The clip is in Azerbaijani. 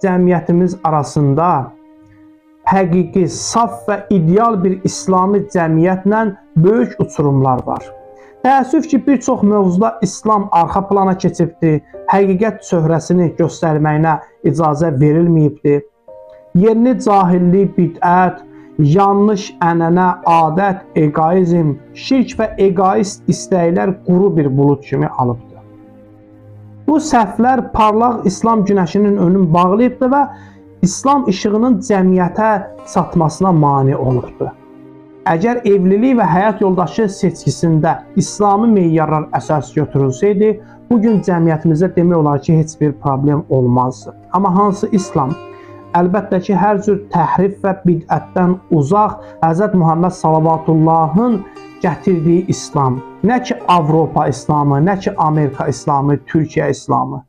cəmiyyətimiz arasında həqiqi, saf və ideal bir İslami cəmiyyətlə böyük uçurumlar var. Təəssüf ki, bir çox mövzuda İslam arxa plana keçibdir, həqiqət çöhrəsini göstərməyinə icazə verilməyibdir. Yerini cahillik, bidət, yanlış ənənə, adət, egoizm, şirk və egoist istəklər quru bir bulud kimi alıbdır. Bu səhvlər parlaq İslam günəşinin önünü bağlayıbdır və İslam işığının cəmiyyətə çatmasına mane olubdur. Əgər evlilik və həyat yoldaşı seçkisində İslami meyyarlar əsas götürülsəydi, bugün cəmiyyətimizdə demək olar ki, heç bir problem olmazdı. Amma hansı İslam? Əlbəttə ki, hər cür təhrif və bidətdən uzaq Hz. Muhammed Salavatullahın gətirdiyi İslam. Nə ki Avropa İslamı, nə ki Amerika İslamı, Türkiyə İslamı.